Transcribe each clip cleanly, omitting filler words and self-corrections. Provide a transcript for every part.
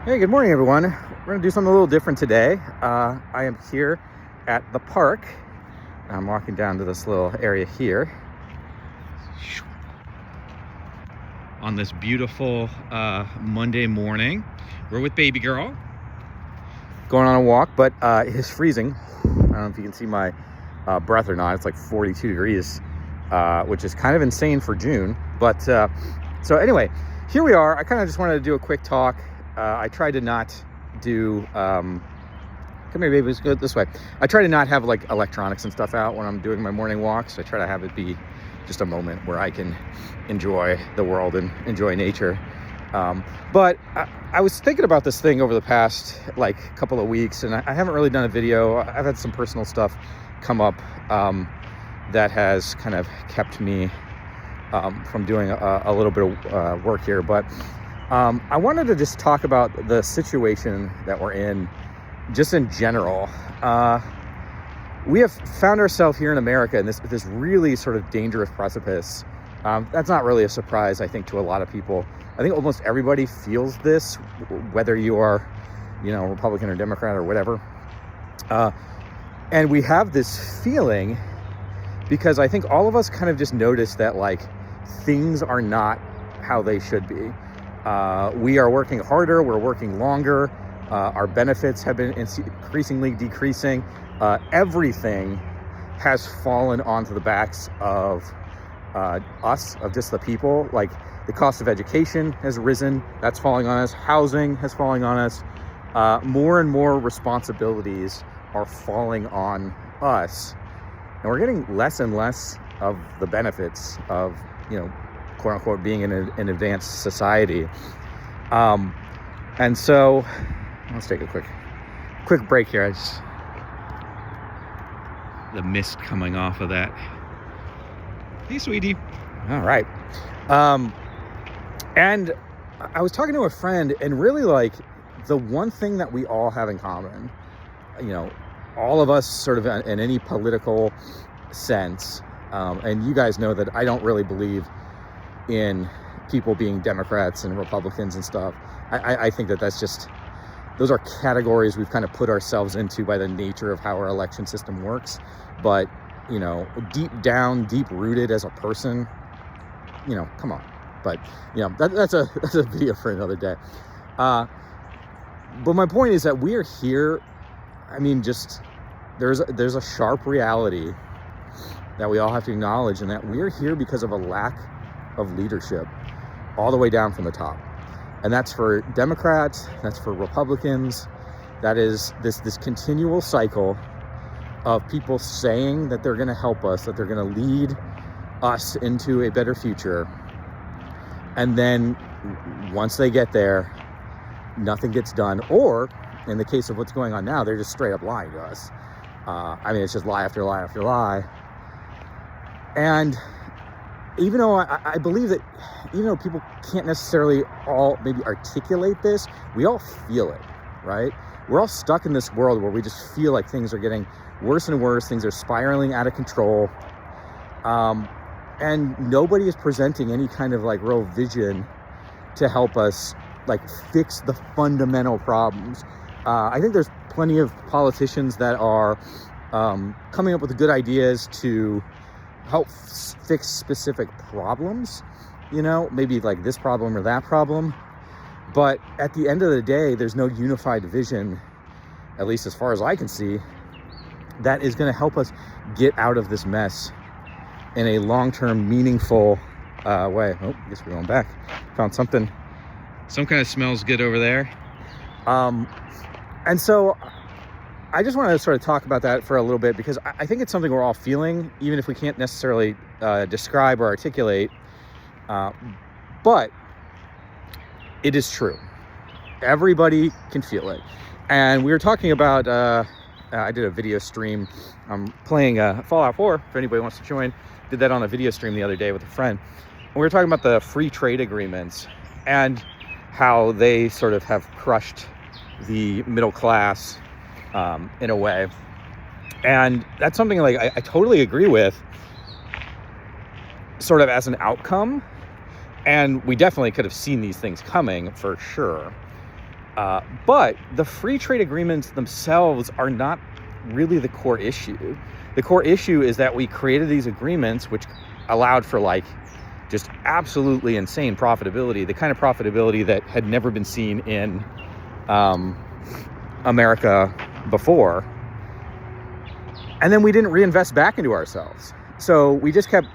Hey, good morning, everyone. We're going to do something a little different today. I am here at the park. I'm walking down to this little area here on this beautiful Monday morning. We're with baby girl going on a walk, but it is freezing. I don't know if you can see my breath or not. It's like 42 degrees, which is kind of insane for June. But so anyway, here we are. I kind of just wanted to do a quick talk. I tried to not do, come here, baby, let's go this way. I try to not have like electronics and stuff out when I'm doing my morning walks. I try to have it be just a moment where I can enjoy the world and enjoy nature. But I was thinking about this thing over the past like couple of weeks, and I haven't really done a video. I've had some personal stuff come up that has kind of kept me from doing a little bit of work here. But I wanted to just talk about the situation that we're in, just in general. We have found ourselves here in America in this really sort of dangerous precipice. That's not really a surprise, I think, to a lot of people. I think almost everybody feels this, whether you are, Republican or Democrat or whatever. And we have this feeling because I think all of us kind of just noticed that like things are not how they should be. We are working harder, we're working longer, our benefits have been increasingly decreasing. Everything has fallen onto the backs of us, of just the people. Like the cost of education has risen, that's falling on us. Housing has fallen on us. More and more responsibilities are falling on us. And we're getting less and less of the benefits of, quote unquote, being in an advanced society. And so let's take a quick break here. The mist coming off of that. Hey, sweetie. All right. And I was talking to a friend, and really like the one thing that we all have in common, all of us sort of in any political sense, and you guys know that I don't really believe in people being Democrats and Republicans and stuff. I think that's just, those are categories we've kind of put ourselves into by the nature of how our election system works. But, deep down, deep rooted as a person, come on. But, that's a video for another day. But my point is that we are here. I mean, just there's a sharp reality that we all have to acknowledge, and that we're here because of a lack of leadership all the way down from the top. And that's for Democrats, that's for Republicans. That is this continual cycle of people saying that they're going to help us, that they're going to lead us into a better future. And then once they get there, nothing gets done. Or in the case of what's going on now, they're just straight up lying to us. It's just lie after lie after lie. And even though I believe that, even though people can't necessarily all maybe articulate this, we all feel it, right? We're all stuck in this world where we just feel like things are getting worse and worse. Things are spiraling out of control. And nobody is presenting any kind of like real vision to help us like fix the fundamental problems. I think there's plenty of politicians that are coming up with good ideas to help fix specific problems, maybe like this problem or that problem. But at the end of the day, there's no unified vision, at least as far as I can see, that is going to help us get out of this mess in a long-term, meaningful way. Oh, I guess we're going back. Found something. Some kind of smells good over there. And so I just want to sort of talk about that for a little bit, because I think it's something we're all feeling, even if we can't necessarily describe or articulate. But it is true. Everybody can feel it. And we were talking about, I did a video stream. I'm playing Fallout 4, if anybody wants to join. Did that on a video stream the other day with a friend. And we were talking about the free trade agreements and how they sort of have crushed the middle class in a way. And that's something like I totally agree with, sort of as an outcome. And we definitely could have seen these things coming for sure. But the free trade agreements themselves are not really the core issue. The core issue is that we created these agreements which allowed for like just absolutely insane profitability, the kind of profitability that had never been seen in America before. And then we didn't reinvest back into ourselves. So we just kept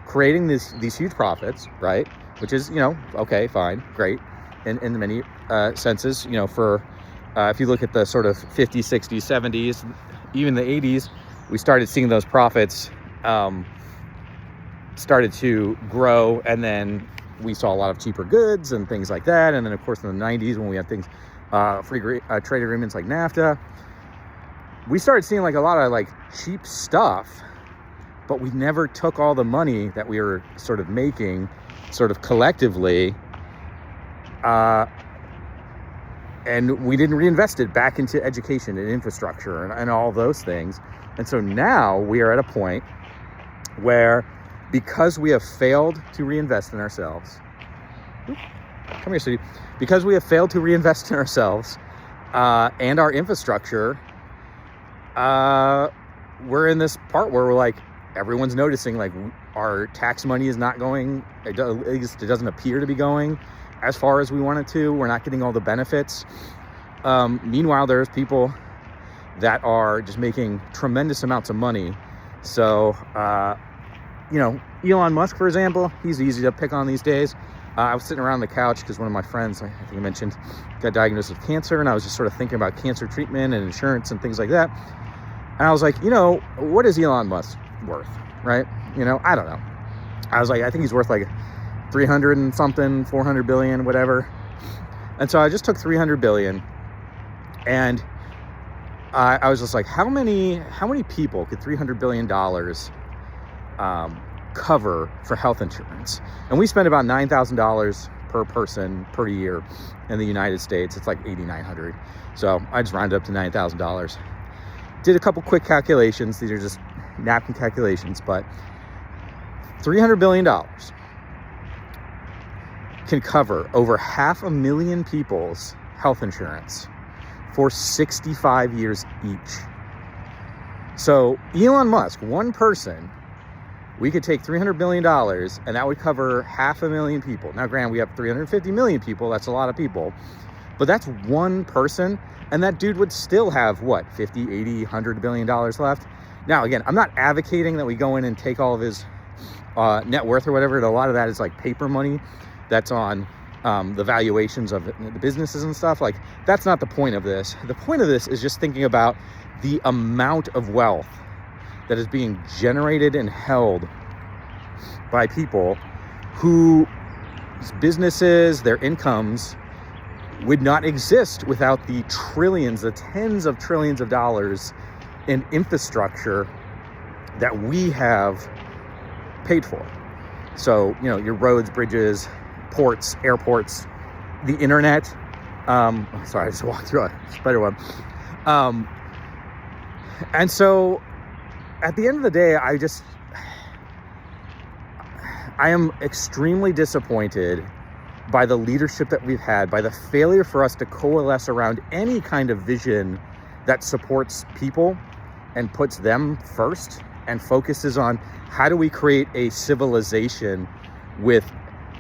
creating these huge profits, right? Which is, okay, fine, great. In many senses, for if you look at the sort of 50s, 60s, 70s, even the 80s, we started seeing those profits started to grow, and then we saw a lot of cheaper goods and things like that. And then, of course, in the 90s, when we had things, free trade agreements like NAFTA, we started seeing like a lot of like cheap stuff, but we never took all the money that we were sort of making sort of collectively, and we didn't reinvest it back into education and infrastructure and all those things. And so now we are at a point where, because we have failed to reinvest in ourselves, come here, City. Because we have failed to reinvest in ourselves and our infrastructure, we're in this part where we're like, everyone's noticing like our tax money is not going, it doesn't appear to be going as far as we want it to. We're not getting all the benefits. Meanwhile, there's people that are just making tremendous amounts of money. So, Elon Musk, for example, he's easy to pick on these days. I was sitting around the couch because one of my friends, I think I mentioned, got diagnosed with cancer, and I was just sort of thinking about cancer treatment and insurance and things like that. And I was like, what is Elon Musk worth, right? I don't know. I was like, I think he's worth like 300 and something, 400 billion, whatever. And so I just took 300 billion, and I was just like, how many people could $300 billion cover for health insurance? And we spend about $9,000 per person per year in the United States. It's like $8,900. So I just rounded up to $9,000. Did a couple quick calculations. These are just napkin calculations, but $300 billion can cover over 500,000 people's health insurance for 65 years each. So Elon Musk, one person, we could take $300 billion and that would cover 500,000 people. Now, granted, we have 350 million people. That's a lot of people, but that's one person. And that dude would still have what, 50, 80, $100 billion left. Now, again, I'm not advocating that we go in and take all of his net worth or whatever. A lot of that is like paper money that's on the valuations of the businesses and stuff. Like, that's not the point of this. The point of this is just thinking about the amount of wealth that is being generated and held by people whose businesses, their incomes would not exist without the trillions, the tens of trillions of dollars in infrastructure that we have paid for. So, your roads, bridges, ports, airports, the internet. Sorry, I just walked through a spider web. And so at the end of the day, I am extremely disappointed by the leadership that we've had, by the failure for us to coalesce around any kind of vision that supports people and puts them first and focuses on how do we create a civilization with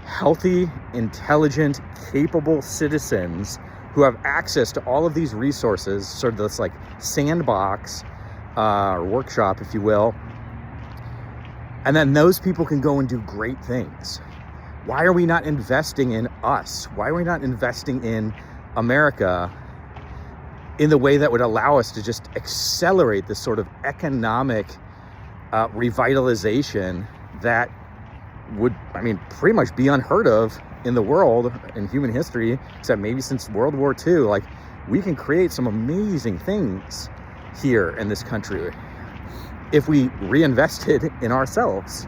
healthy, intelligent, capable citizens who have access to all of these resources, sort of this like sandbox or workshop, if you will. And then those people can go and do great things. Why are we not investing in us? Why are we not investing in America in the way that would allow us to just accelerate this sort of economic revitalization that would, pretty much be unheard of in the world, in human history, except maybe since World War II. Like, we can create some amazing things here in this country if we reinvested in ourselves.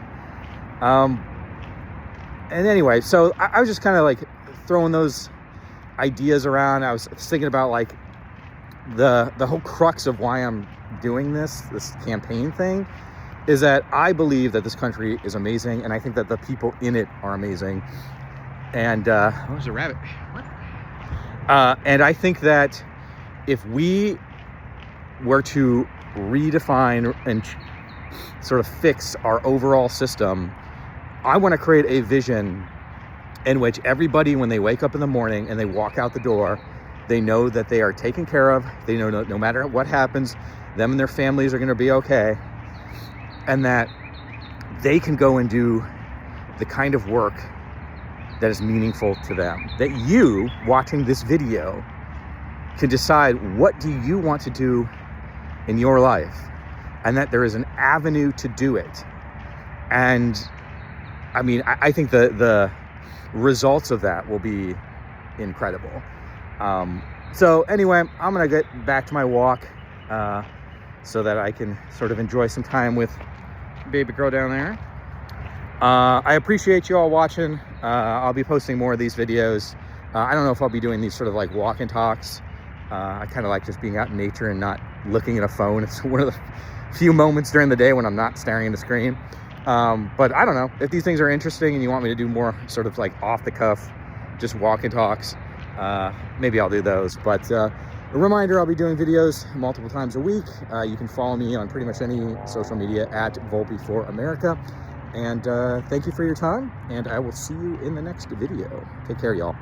And anyway, so I was just kind of like throwing those ideas around. I was thinking about like the whole crux of why I'm doing this campaign thing is that I believe that this country is amazing, and I think that the people in it are amazing. And there's a rabbit. What? And I think that if we were to redefine and sort of fix our overall system, I want to create a vision in which everybody, when they wake up in the morning and they walk out the door, they know that they are taken care of. They know no matter what happens, them and their families are going to be okay. And that they can go and do the kind of work that is meaningful to them. That you, watching this video, can decide what do you want to do in your life, and that there is an avenue to do it. And I mean, I think the results of that will be incredible. So anyway, I'm gonna get back to my walk so that I can sort of enjoy some time with baby girl down there. I appreciate you all watching. I'll be posting more of these videos. I don't know if I'll be doing these sort of like walk and talks. I kind of like just being out in nature and not looking at a phone. It's one of the few moments during the day when I'm not staring at the screen. But I don't know, if these things are interesting and you want me to do more sort of like off the cuff, just walk and talks, maybe I'll do those. But a reminder, I'll be doing videos multiple times a week. You can follow me on pretty much any social media at Volpe for America. And thank you for your time, and I will see you in the next video. Take care, y'all.